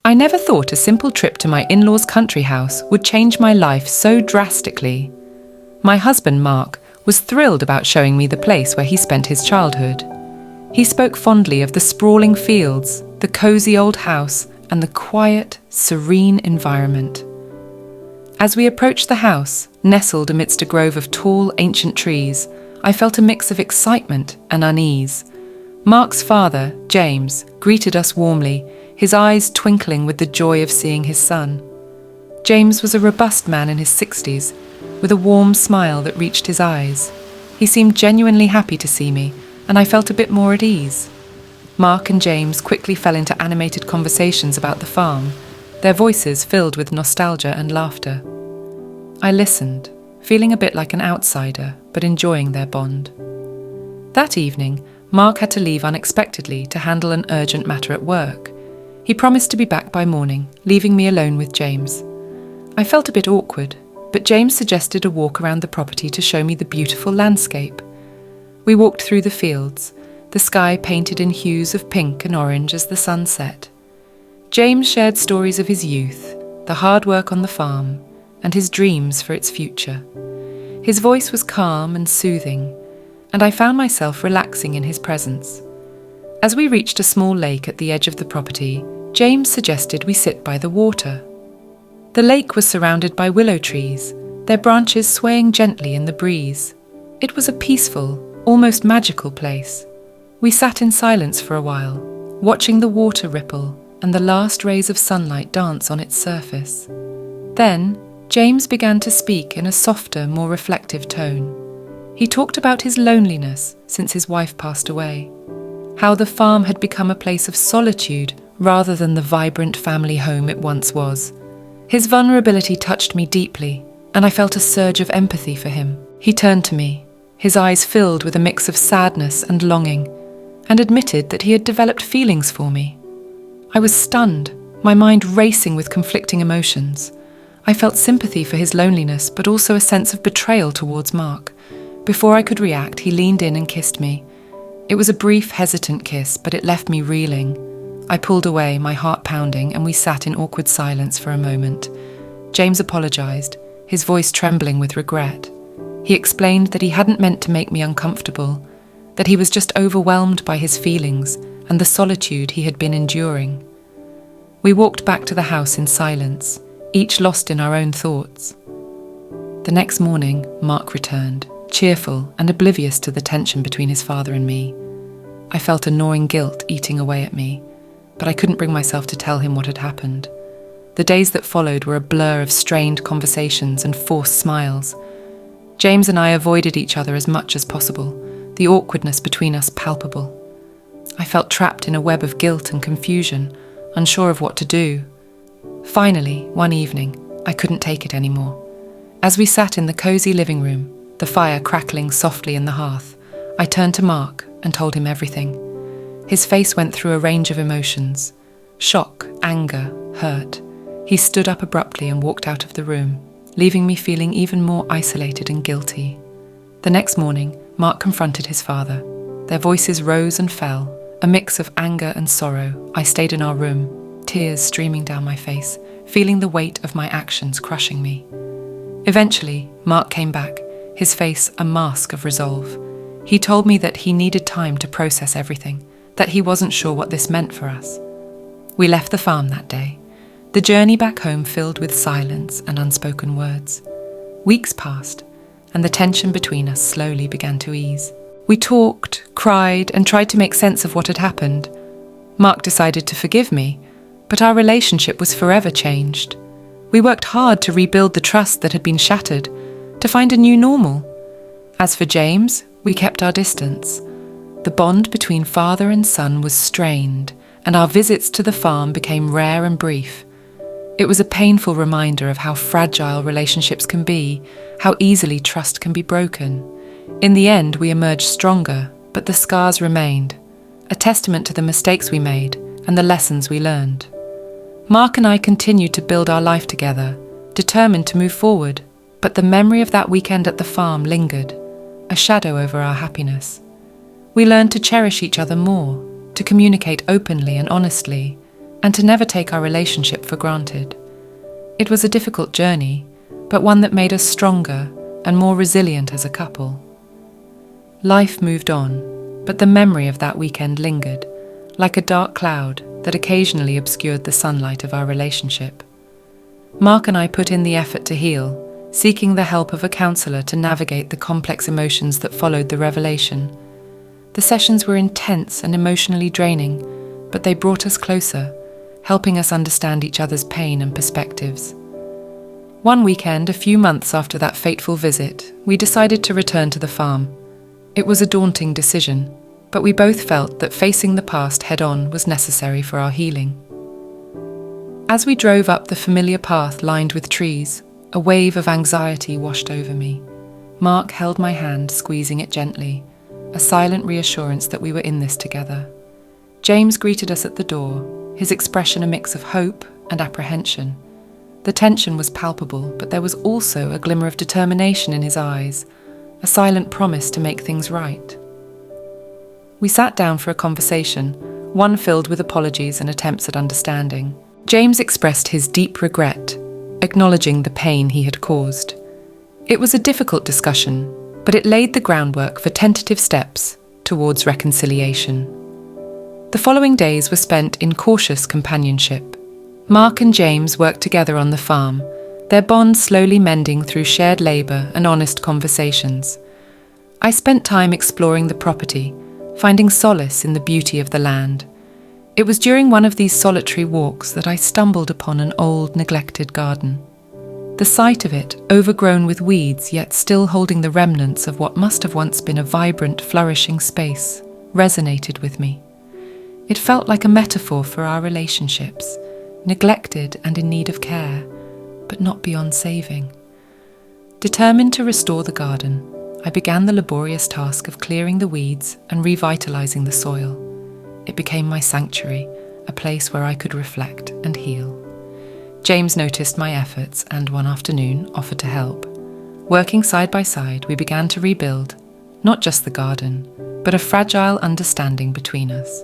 I never thought a simple trip to my in-laws' country house would change my life so drastically. My husband, Mark, was thrilled about showing me the place where he spent his childhood. He spoke fondly of the sprawling fields, the cozy old house, and the quiet, serene environment. As we approached the house, nestled amidst a grove of tall, ancient trees, I felt a mix of excitement and unease. Mark's father, James, greeted us warmly, his eyes twinkling with the joy of seeing his son. James was a robust man in his 60s, with a warm smile that reached his eyes. He seemed genuinely happy to see me, and I felt a bit more at ease. Mark and James quickly fell into animated conversations about the farm, their voices filled with nostalgia and laughter. I listened, feeling a bit like an outsider, but enjoying their bond. That evening, Mark had to leave unexpectedly to handle an urgent matter at work. He promised to be back by morning, leaving me alone with James. I felt a bit awkward, but James suggested a walk around the property to show me the beautiful landscape. We walked through the fields, the sky painted in hues of pink and orange as the sun set. James shared stories of his youth, the hard work on the farm, and his dreams for its future. His voice was calm and soothing, and I found myself relaxing in his presence. As we reached a small lake at the edge of the property, James suggested we sit by the water. The lake was surrounded by willow trees, their branches swaying gently in the breeze. It was a peaceful, almost magical place. We sat in silence for a while, watching the water ripple and the last rays of sunlight dance on its surface. Then, James began to speak in a softer, more reflective tone. He talked about his loneliness since his wife passed away, how the farm had become a place of solitude rather than the vibrant family home it once was. His vulnerability touched me deeply, and I felt a surge of empathy for him. He turned to me, his eyes filled with a mix of sadness and longing, and admitted that he had developed feelings for me. I was stunned, my mind racing with conflicting emotions. I felt sympathy for his loneliness, but also a sense of betrayal towards Mark. Before I could react, he leaned in and kissed me. It was a brief, hesitant kiss, but it left me reeling. I pulled away, my heart pounding, and we sat in awkward silence for a moment. James apologized, his voice trembling with regret. He explained that he hadn't meant to make me uncomfortable, that he was just overwhelmed by his feelings and the solitude he had been enduring. We walked back to the house in silence, each lost in our own thoughts. The next morning, Mark returned, cheerful and oblivious to the tension between his father and me. I felt a gnawing guilt eating away at me, but I couldn't bring myself to tell him what had happened. The days that followed were a blur of strained conversations and forced smiles. James and I avoided each other as much as possible, the awkwardness between us palpable. I felt trapped in a web of guilt and confusion, unsure of what to do. Finally, one evening, I couldn't take it anymore. As we sat in the cozy living room, the fire crackling softly in the hearth, I turned to Mark and told him everything. His face went through a range of emotions: shock, anger, hurt. He stood up abruptly and walked out of the room, leaving me feeling even more isolated and guilty. The next morning, Mark confronted his father. Their voices rose and fell, a mix of anger and sorrow. I stayed in our room, tears streaming down my face, feeling the weight of my actions crushing me. Eventually, Mark came back, his face a mask of resolve. He told me that he needed time to process everything, that he wasn't sure what this meant for us. We left the farm that day, the journey back home filled with silence and unspoken words. Weeks passed, and the tension between us slowly began to ease. We talked, cried, and tried to make sense of what had happened. Mark decided to forgive me, but our relationship was forever changed. We worked hard to rebuild the trust that had been shattered, to find a new normal. As for James, we kept our distance. The bond between father and son was strained, and our visits to the farm became rare and brief. It was a painful reminder of how fragile relationships can be, how easily trust can be broken. In the end, we emerged stronger, but the scars remained, a testament to the mistakes we made and the lessons we learned. Mark and I continued to build our life together, determined to move forward, but the memory of that weekend at the farm lingered, a shadow over our happiness. We learned to cherish each other more, to communicate openly and honestly, and to never take our relationship for granted. It was a difficult journey, but one that made us stronger and more resilient as a couple. Life moved on, but the memory of that weekend lingered, like a dark cloud that occasionally obscured the sunlight of our relationship. Mark and I put in the effort to heal, seeking the help of a counselor to navigate the complex emotions that followed the revelation. The sessions were intense and emotionally draining, but they brought us closer, helping us understand each other's pain and perspectives. One weekend, a few months after that fateful visit, we decided to return to the farm. It was a daunting decision, but we both felt that facing the past head-on was necessary for our healing. As we drove up the familiar path lined with trees, a wave of anxiety washed over me. Mark held my hand, squeezing it gently, a silent reassurance that we were in this together. James greeted us at the door, his expression a mix of hope and apprehension. The tension was palpable, but there was also a glimmer of determination in his eyes, a silent promise to make things right. We sat down for a conversation, one filled with apologies and attempts at understanding. James expressed his deep regret, acknowledging the pain he had caused. It was a difficult discussion, but it laid the groundwork for tentative steps towards reconciliation. The following days were spent in cautious companionship. Mark and James worked together on the farm, their bond slowly mending through shared labour and honest conversations. I spent time exploring the property, finding solace in the beauty of the land. It was during one of these solitary walks that I stumbled upon an old, neglected garden. The sight of it, overgrown with weeds yet still holding the remnants of what must have once been a vibrant, flourishing space, resonated with me. It felt like a metaphor for our relationships, neglected and in need of care, but not beyond saving. Determined to restore the garden, I began the laborious task of clearing the weeds and revitalizing the soil. It became my sanctuary, a place where I could reflect and heal. James noticed my efforts and one afternoon offered to help. Working side by side, we began to rebuild, not just the garden, but a fragile understanding between us.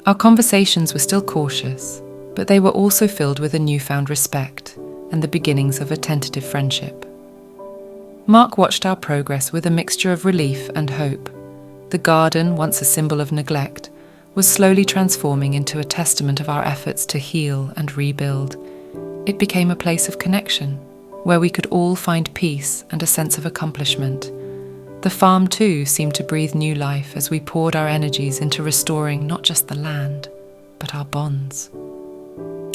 Our conversations were still cautious, but they were also filled with a newfound respect and the beginnings of a tentative friendship. Mark watched our progress with a mixture of relief and hope. The garden, once a symbol of neglect, was slowly transforming into a testament of our efforts to heal and rebuild. It became a place of connection, where we could all find peace and a sense of accomplishment. The farm too seemed to breathe new life as we poured our energies into restoring not just the land, but our bonds.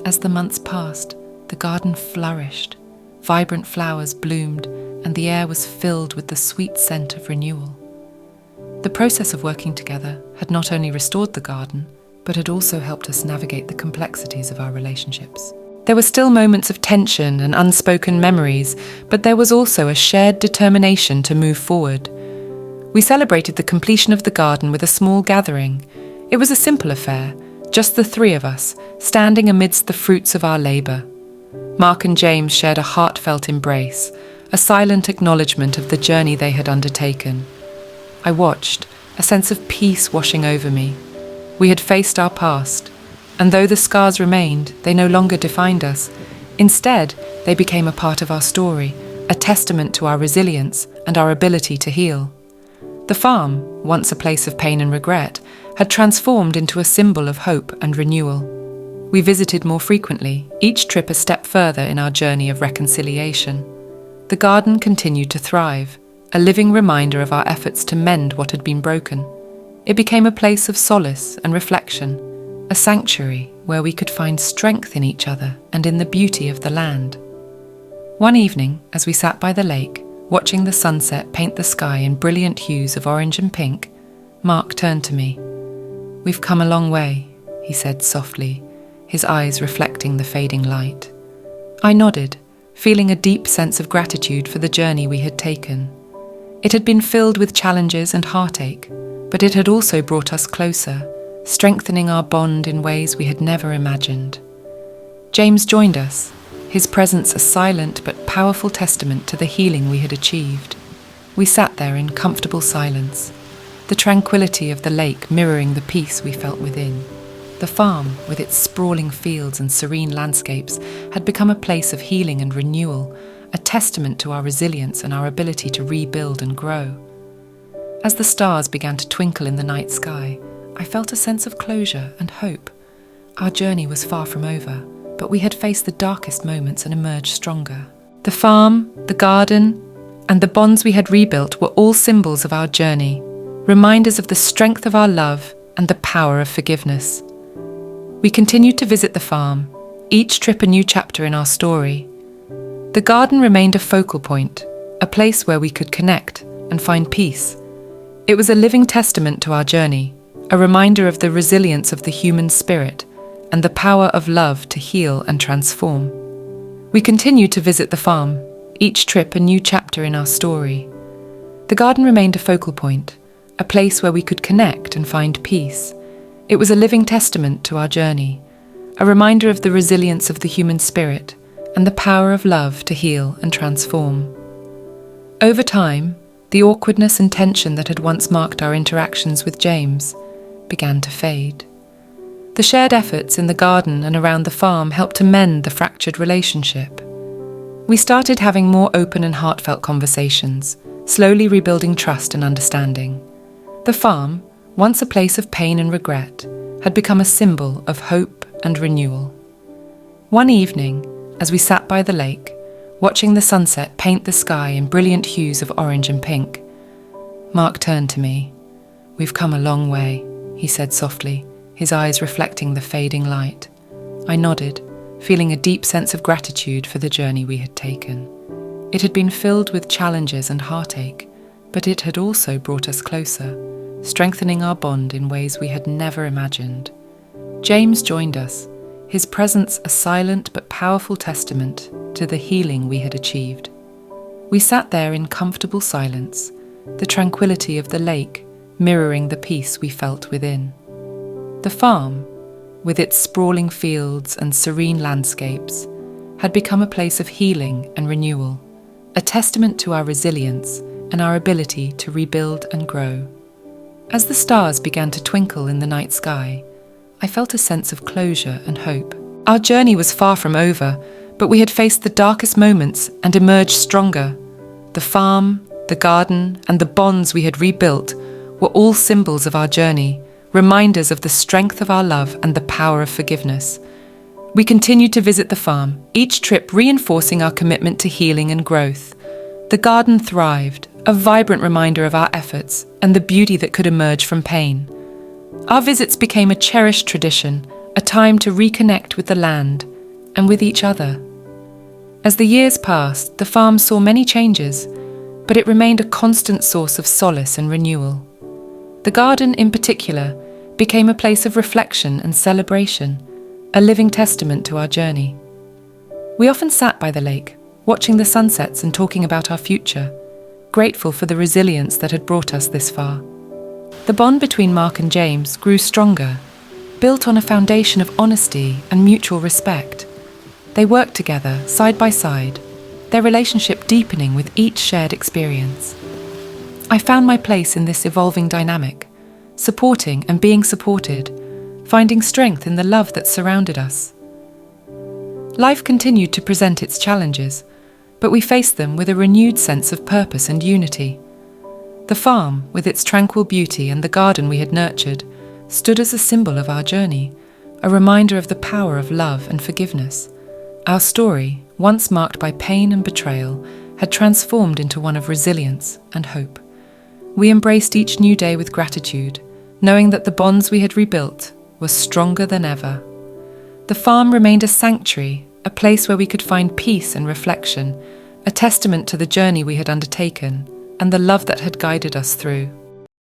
As the months passed, the garden flourished. Vibrant flowers bloomed, and the air was filled with the sweet scent of renewal. The process of working together had not only restored the garden, but had also helped us navigate the complexities of our relationships. There were still moments of tension and unspoken memories, but there was also a shared determination to move forward. We celebrated the completion of the garden with a small gathering. It was a simple affair, just the three of us, standing amidst the fruits of our labour. Mark and James shared a heartfelt embrace, a silent acknowledgement of the journey they had undertaken. I watched, a sense of peace washing over me. We had faced our past, and though the scars remained, they no longer defined us. Instead, they became a part of our story, a testament to our resilience and our ability to heal. The farm, once a place of pain and regret, had transformed into a symbol of hope and renewal. We visited more frequently, each trip a step further in our journey of reconciliation. The garden continued to thrive, a living reminder of our efforts to mend what had been broken. It became a place of solace and reflection, a sanctuary where we could find strength in each other and in the beauty of the land. One evening, as we sat by the lake, watching the sunset paint the sky in brilliant hues of orange and pink, Mark turned to me. "We've come a long way," he said softly, his eyes reflecting the fading light. I nodded, feeling a deep sense of gratitude for the journey we had taken. It had been filled with challenges and heartache, but it had also brought us closer, strengthening our bond in ways we had never imagined. James joined us, his presence a silent but powerful testament to the healing we had achieved. We sat there in comfortable silence, the tranquility of the lake mirroring the peace we felt within. The farm, with its sprawling fields and serene landscapes, had become a place of healing and renewal, a testament to our resilience and our ability to rebuild and grow. As the stars began to twinkle in the night sky, I felt a sense of closure and hope. Our journey was far from over, but we had faced the darkest moments and emerged stronger. The farm, the garden, and the bonds we had rebuilt were all symbols of our journey, reminders of the strength of our love and the power of forgiveness. We continued to visit the farm, each trip a new chapter in our story. The garden remained a focal point, a place where we could connect and find peace. It was a living testament to our journey, a reminder of the resilience of the human spirit and the power of love to heal and transform. We continued to visit the farm, each trip a new chapter in our story. The garden remained a focal point, a place where we could connect and find peace. It was a living testament to our journey, a reminder of the resilience of the human spirit and the power of love to heal and transform. Over time, the awkwardness and tension that had once marked our interactions with James began to fade. The shared efforts in the garden and around the farm helped to mend the fractured relationship. We started having more open and heartfelt conversations, slowly rebuilding trust and understanding. The farm, once a place of pain and regret, had become a symbol of hope and renewal. One evening, as we sat by the lake, watching the sunset paint the sky in brilliant hues of orange and pink, Mark turned to me. "We've come a long way," he said softly, his eyes reflecting the fading light. I nodded, feeling a deep sense of gratitude for the journey we had taken. It had been filled with challenges and heartache, but it had also brought us closer, strengthening our bond in ways we had never imagined. James joined us, his presence a silent but powerful testament to the healing we had achieved. We sat there in comfortable silence, the tranquility of the lake mirroring the peace we felt within. The farm, with its sprawling fields and serene landscapes, had become a place of healing and renewal, a testament to our resilience and our ability to rebuild and grow. As the stars began to twinkle in the night sky, I felt a sense of closure and hope. Our journey was far from over, but we had faced the darkest moments and emerged stronger. The farm, the garden, and the bonds we had rebuilt were all symbols of our journey, reminders of the strength of our love and the power of forgiveness. We continued to visit the farm, each trip reinforcing our commitment to healing and growth. The garden thrived, a vibrant reminder of our efforts and the beauty that could emerge from pain. Our visits became a cherished tradition, a time to reconnect with the land and with each other. As the years passed, the farm saw many changes, but it remained a constant source of solace and renewal. The garden, in particular, became a place of reflection and celebration, a living testament to our journey. We often sat by the lake, watching the sunsets and talking about our future, grateful for the resilience that had brought us this far. The bond between Mark and James grew stronger, built on a foundation of honesty and mutual respect. They worked together, side by side, their relationship deepening with each shared experience. I found my place in this evolving dynamic, supporting and being supported, finding strength in the love that surrounded us. Life continued to present its challenges, but we faced them with a renewed sense of purpose and unity. The farm, with its tranquil beauty, and the garden we had nurtured, stood as a symbol of our journey, a reminder of the power of love and forgiveness. Our story, once marked by pain and betrayal, had transformed into one of resilience and hope. We embraced each new day with gratitude, knowing that the bonds we had rebuilt were stronger than ever. The farm remained a sanctuary, a place where we could find peace and reflection, a testament to the journey we had undertaken and the love that had guided us through.